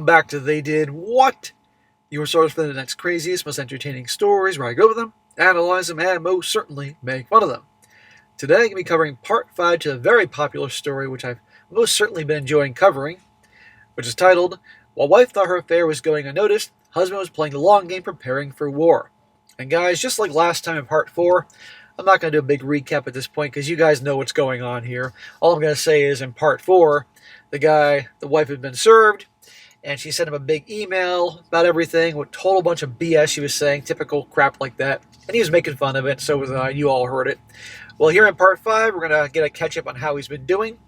Welcome back to They Did What? Your source for the next craziest, most entertaining stories where I go over them, analyze them, and most certainly make fun of them. Today I'm going to be covering part 5 to a very popular story which I've most certainly been enjoying covering, which is titled, While Wife Thought Her Affair Was Going Unnoticed, Husband Was Playing the Long Game Preparing for War. And guys, just like last time in part 4, I'm not going to do a big recap at this point because you guys know what's going on here. All I'm going to say is in part 4, the wife had been served, and she sent him a big email about everything with a total bunch of BS she was saying, typical crap like that. And he was making fun of it, so was I. You all heard it. Well, here in part 5, we're going to get a catch-up on how he's been doing.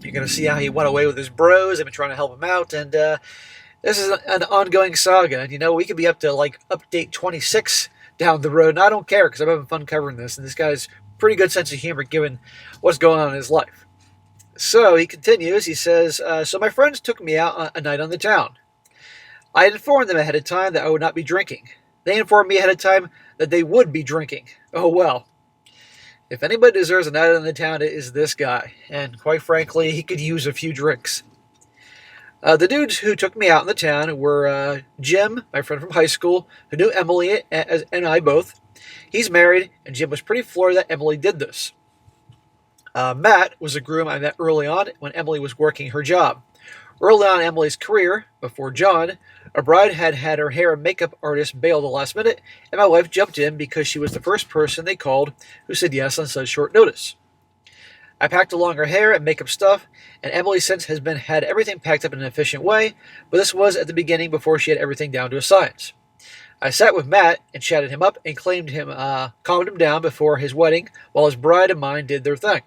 You're going to see how he went away with his bros. I've been trying to help him out, and this is an ongoing saga. And, we could be up to, update 26 down the road, and I don't care because I'm having fun covering this, and this guy's pretty good sense of humor given what's going on in his life. So he continues, he says, so my friends took me out a night on the town. I had informed them ahead of time that I would not be drinking. They informed me ahead of time that they would be drinking. Oh well. If anybody deserves a night on the town, it is this guy. And quite frankly, he could use a few drinks. The dudes who took me out in the town were Jim, my friend from high school, who knew Emily and I both. He's married, and Jim was pretty floored that Emily did this. Matt was a groom I met early on when Emily was working her job. Early on in Emily's career, before John, a bride had her hair and makeup artist bail the last minute, and my wife jumped in because she was the first person they called who said yes on such short notice. I packed along her hair and makeup stuff, and Emily since has had everything packed up in an efficient way, but this was at the beginning before she had everything down to a science. I sat with Matt and chatted him up and calmed him down before his wedding while his bride and mine did their thing.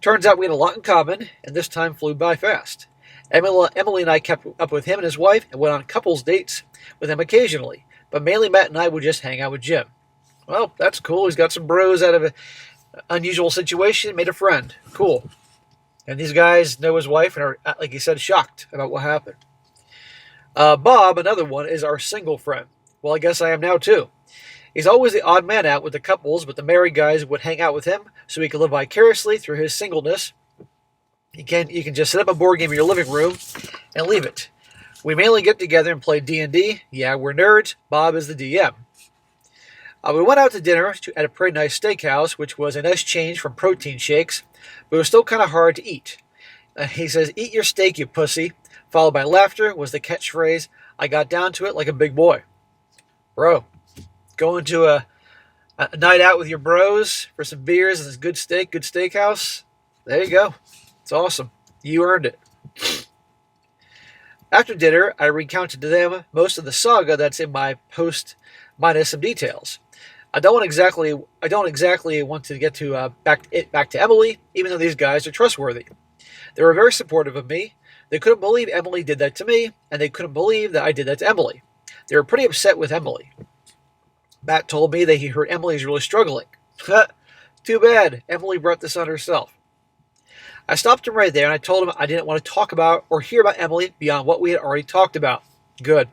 Turns out we had a lot in common, and this time flew by fast. Emily and I kept up with him and his wife and went on couples dates with him occasionally, but mainly Matt and I would just hang out with Jim. Well, that's cool. He's got some bros out of an unusual situation, made a friend. Cool. And these guys know his wife and are, like he said, shocked about what happened. Bob, another one, is our single friend. Well, I guess I am now too. He's always the odd man out with the couples, but the married guys would hang out with him so he could live vicariously through his singleness. You can just set up a board game in your living room and leave it. We mainly get together and play D&D. Yeah, we're nerds. Bob is the DM. We went out to dinner at a pretty nice steakhouse, which was a nice change from protein shakes, but it was still kind of hard to eat. He says, "Eat your steak, you pussy," followed by laughter was the catchphrase. I got down to it like a big boy. Bro. Going to a night out with your bros for some beers and this good steakhouse. There you go. It's awesome. You earned it. After dinner, I recounted to them most of the saga that's in my post, minus some details. I don't exactly want to get to back to Emily, even though these guys are trustworthy. They were very supportive of me. They couldn't believe Emily did that to me, and they couldn't believe that I did that to Emily. They were pretty upset with Emily. Matt told me that he heard Emily is really struggling. Too bad. Emily brought this on herself. I stopped him right there, and I told him I didn't want to talk about or hear about Emily beyond what we had already talked about. Good.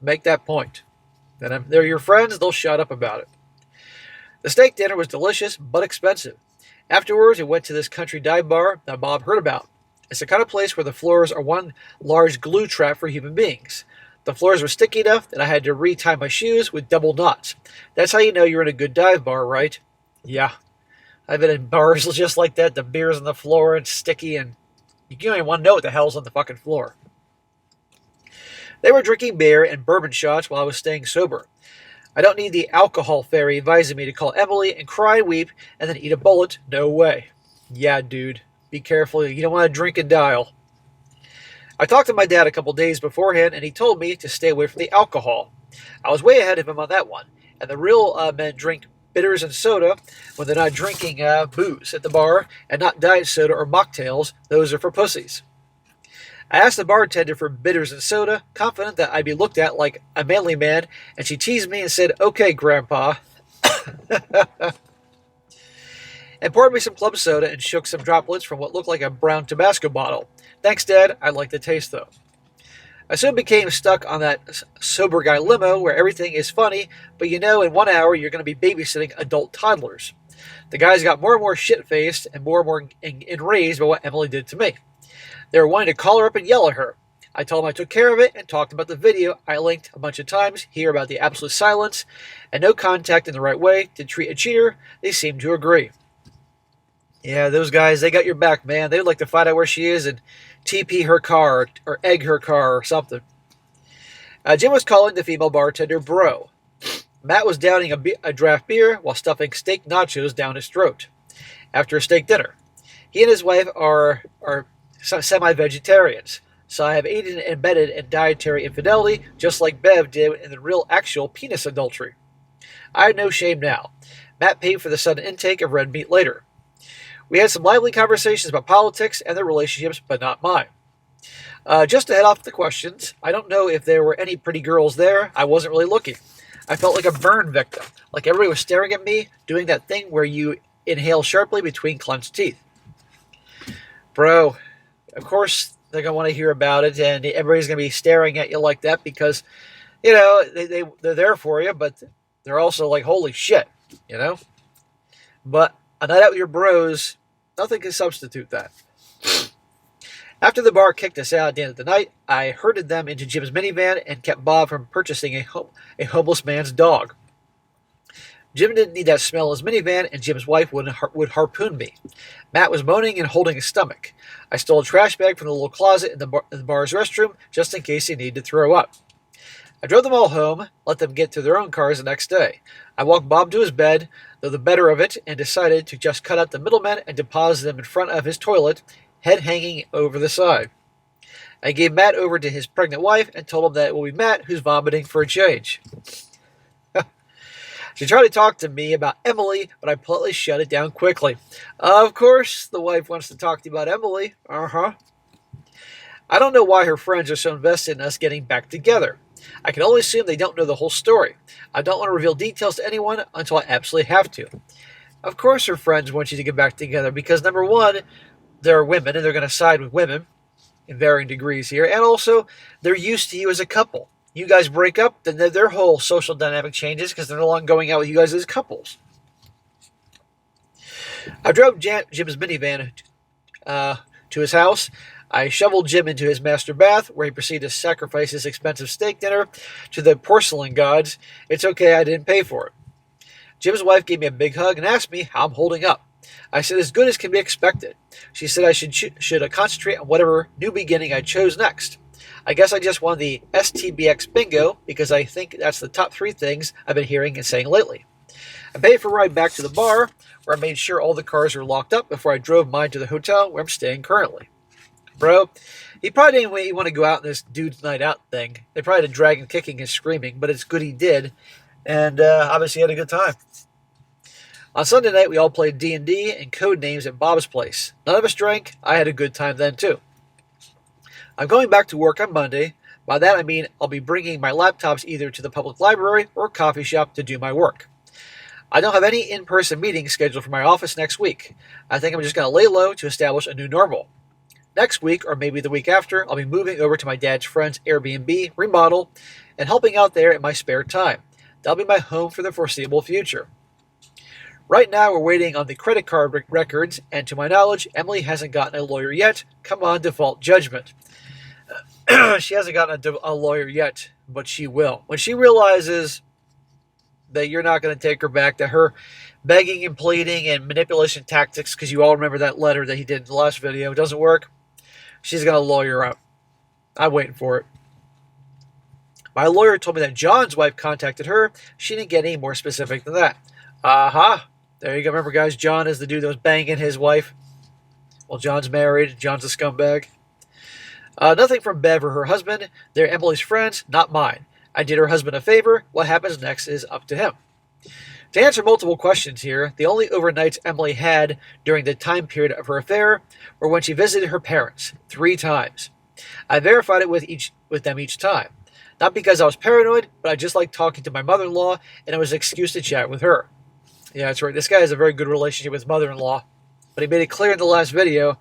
Make that point. Then if they're your friends, they'll shut up about it. The steak dinner was delicious, but expensive. Afterwards, we went to this country dive bar that Bob heard about. It's the kind of place where the floors are one large glue trap for human beings. The floors were sticky enough that I had to re-tie my shoes with double knots. That's how you know you're in a good dive bar, right? Yeah. I've been in bars just like that. The beer's on the floor and sticky, and you don't even want to know what the hell's on the fucking floor. They were drinking beer and bourbon shots while I was staying sober. I don't need the alcohol fairy advising me to call Emily and cry and weep and then eat a bullet. No way. Yeah, dude. Be careful. You don't want to drink and dial. I talked to my dad a couple days beforehand, and he told me to stay away from the alcohol. I was way ahead of him on that one, and the real men drink bitters and soda when they're not drinking booze at the bar, and not diet soda or mocktails. Those are for pussies. I asked the bartender for bitters and soda, confident that I'd be looked at like a manly man, and she teased me and said, "Okay, Grandpa," and poured me some club soda and shook some droplets from what looked like a brown Tabasco bottle. Thanks, Dad. I like the taste, though. I soon became stuck on that sober guy limo where everything is funny, but in 1 hour you're going to be babysitting adult toddlers. The guys got more and more shit-faced and more enraged by what Emily did to me. They were wanting to call her up and yell at her. I told him I took care of it and talked about the video I linked a bunch of times here about the absolute silence and no contact in the right way to treat a cheater. They seem to agree. Yeah, those guys, they got your back, man. They would like to find out where she is and TP her car or egg her car or something. Jim was calling the female bartender bro. Matt was downing a draft beer while stuffing steak nachos down his throat after a steak dinner. He and his wife are semi-vegetarians, so I have aided and abetted in dietary infidelity just like Bev did in the real actual penis adultery. I had no shame now. Matt paid for the sudden intake of red meat later. We had some lively conversations about politics and their relationships, but not mine. Just to head off the questions, I don't know if there were any pretty girls there. I wasn't really looking. I felt like a burn victim, like everybody was staring at me, doing that thing where you inhale sharply between clenched teeth. Bro, of course they're going to want to hear about it, and everybody's going to be staring at you like that because, they're there for you, but they're also like, holy shit, But a night out with your bros, nothing can substitute that. After the bar kicked us out at the end of the night, I herded them into Jim's minivan and kept Bob from purchasing a homeless man's dog. Jim didn't need that smell in his minivan, and Jim's wife would harpoon me. Matt was moaning and holding his stomach. I stole a trash bag from the little closet in the bar's restroom just in case he needed to throw up. I drove them all home, let them get to their own cars the next day. I walked Bob to his bed, though the better of it, and decided to just cut out the middleman and deposit them in front of his toilet, head hanging over the side. I gave Matt over to his pregnant wife and told him that it will be Matt who's vomiting for a change. She tried to talk to me about Emily, but I politely shut it down quickly. Of course, the wife wants to talk to you about Emily. I don't know why her friends are so invested in us getting back together. I can only assume they don't know the whole story. I don't want to reveal details to anyone until I absolutely have to. Of course her friends want you to get back together because, number one, they're women and they're going to side with women in varying degrees here, and also they're used to you as a couple. You guys break up, then their whole social dynamic changes because they're no longer going out with you guys as couples. I drove Jim's minivan to his house. I shoveled Jim into his master bath, where he proceeded to sacrifice his expensive steak dinner to the porcelain gods. It's okay, I didn't pay for it. Jim's wife gave me a big hug and asked me how I'm holding up. I said as good as can be expected. She said I should concentrate on whatever new beginning I chose next. I guess I just won the STBX bingo because I think that's the top 3 things I've been hearing and saying lately. I paid for a ride back to the bar, where I made sure all the cars were locked up before I drove mine to the hotel where I'm staying currently. Bro, he probably didn't want to go out in this dude's night out thing. They probably had a dragon kicking and screaming, but it's good he did, and obviously had a good time. On Sunday night, we all played D&D and code names at Bob's place. None of us drank. I had a good time then, too. I'm going back to work on Monday. By that I mean I'll be bringing my laptops either to the public library or coffee shop to do my work. I don't have any in-person meetings scheduled for my office next week. I think I'm just going to lay low to establish a new normal. Next week, or maybe the week after, I'll be moving over to my dad's friend's Airbnb remodel and helping out there in my spare time. That'll be my home for the foreseeable future. Right now, we're waiting on the credit card records, and to my knowledge, Emily hasn't gotten a lawyer yet. Come on, default judgment. She hasn't gotten a lawyer yet, but she will. When she realizes that you're not going to take her back, that her begging and pleading and manipulation tactics, because you all remember that letter that he did in the last video, doesn't work, she's going to lawyer up. I'm waiting for it. My lawyer told me that John's wife contacted her. She didn't get any more specific than that. There you go. Remember, guys, John is the dude that was banging his wife. Well, John's married. John's a scumbag. Nothing from Bev or her husband. They're Emily's friends, not mine. I did her husband a favor. What happens next is up to him. To answer multiple questions here, the only overnights Emily had during the time period of her affair were when she visited her parents 3 times. I verified it with them each time. Not because I was paranoid, but I just liked talking to my mother-in-law, and it was an excuse to chat with her. Yeah, that's right. This guy has a very good relationship with his mother-in-law, but he made it clear in the last video,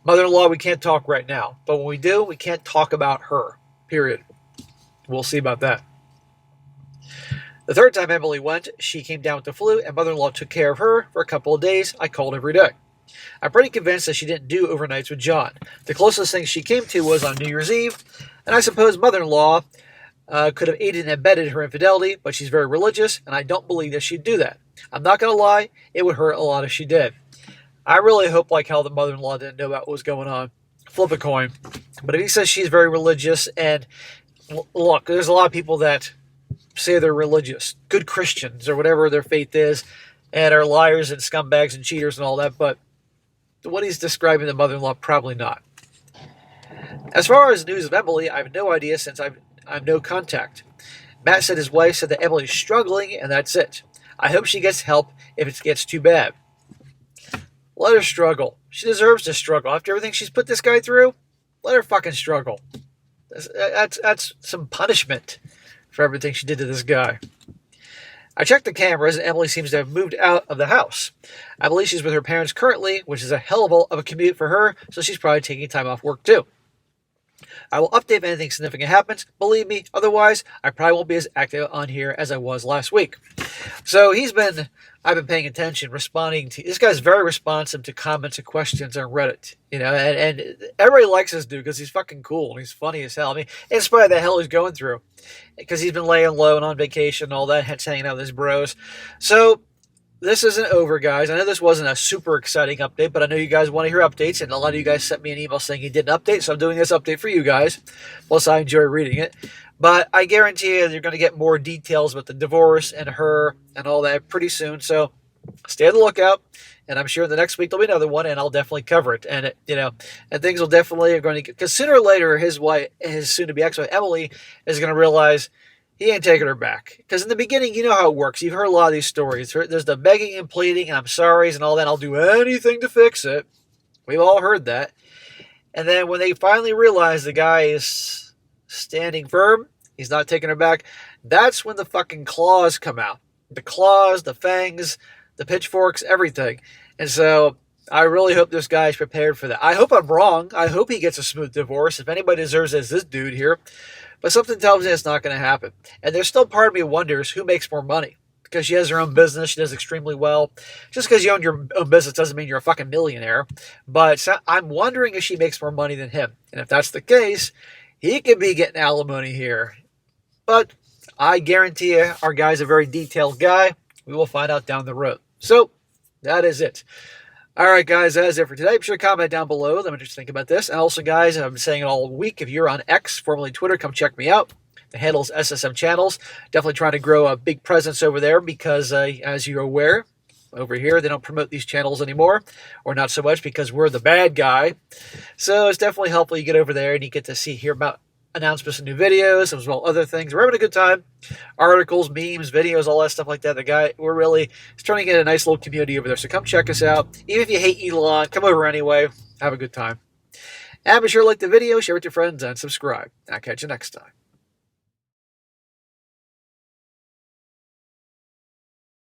mother-in-law, we can't talk right now. But when we do, we can't talk about her. Period. We'll see about that. The 3rd time Emily went, she came down with the flu, and mother-in-law took care of her for a couple of days. I called every day. I'm pretty convinced that she didn't do overnights with John. The closest thing she came to was on New Year's Eve, and I suppose mother-in-law could have aided and abetted her infidelity, but she's very religious, and I don't believe that she'd do that. I'm not going to lie, it would hurt a lot if she did. I really hope like hell the mother-in-law didn't know about what was going on. Flip a coin. But if he says she's very religious, and look, there's a lot of people that say they're religious, good Christians or whatever their faith is, and are liars and scumbags and cheaters and all that, but what he's describing the mother-in-law, probably not. As far as news of Emily, I have no idea since I'm no contact. Matt said his wife said that Emily's struggling, and that's it. I hope she gets help if it gets too bad. Let her struggle. She deserves to struggle. After everything she's put this guy through, let her fucking struggle. That's some punishment for everything she did to this guy. I checked the cameras, and Emily seems to have moved out of the house. I believe she's with her parents currently, which is a hell of a commute for her, so she's probably taking time off work too. I will update if anything significant happens. Believe me, otherwise, I probably won't be as active on here as I was last week. So I've been paying attention, responding to, this guy's very responsive to comments and questions on Reddit, and everybody likes this dude because he's fucking cool and he's funny as hell. I mean, in spite of the hell he's going through, because he's been laying low and on vacation and all that, hence hanging out with his bros. So, this isn't over, guys. I know this wasn't a super exciting update, but I know you guys want to hear updates, and a lot of you guys sent me an email saying you did an update, so I'm doing this update for you guys. Plus, I enjoy reading it. But I guarantee you you're going to get more details about the divorce and her and all that pretty soon, so stay on the lookout, and I'm sure the next week there'll be another one, and I'll definitely cover it. And, and things will definitely are going to get, because sooner or later, his wife, his soon-to-be ex-wife, Emily, is going to realize he ain't taking her back. Because in the beginning, you know how it works. You've heard a lot of these stories. There's the begging and pleading and I'm sorry's and all that. I'll do anything to fix it. We've all heard that. And then when they finally realize the guy is standing firm, he's not taking her back, that's when the fucking claws come out. The claws, the fangs, the pitchforks, everything. And so I really hope this guy's prepared for that. I hope I'm wrong. I hope he gets a smooth divorce. If anybody deserves it, it's this dude here. But something tells me it's not going to happen. And there's still part of me who wonders who makes more money. Because she has her own business. She does extremely well. Just because you own your own business doesn't mean you're a fucking millionaire. But I'm wondering if she makes more money than him. And if that's the case, he could be getting alimony here. But I guarantee you our guy's a very detailed guy. We will find out down the road. So, that is it. Alright guys, that is it for today. Be sure to comment down below. Let me just think about this. And also guys, I've been saying it all week. If you're on X, formerly Twitter, come check me out. The handle's SSM Channels. Definitely trying to grow a big presence over there because, as you're aware, over here they don't promote these channels anymore. Or not so much because we're the bad guy. So it's definitely helpful you get over there and you get to hear about announcements and new videos, as well as other things. We're having a good time. Articles, memes, videos, all that stuff like that. We're really trying to get a nice little community over there. So come check us out. Even if you hate Elon, come over anyway. Have a good time. And be sure to like the video, share it with your friends, and subscribe. I'll catch you next time.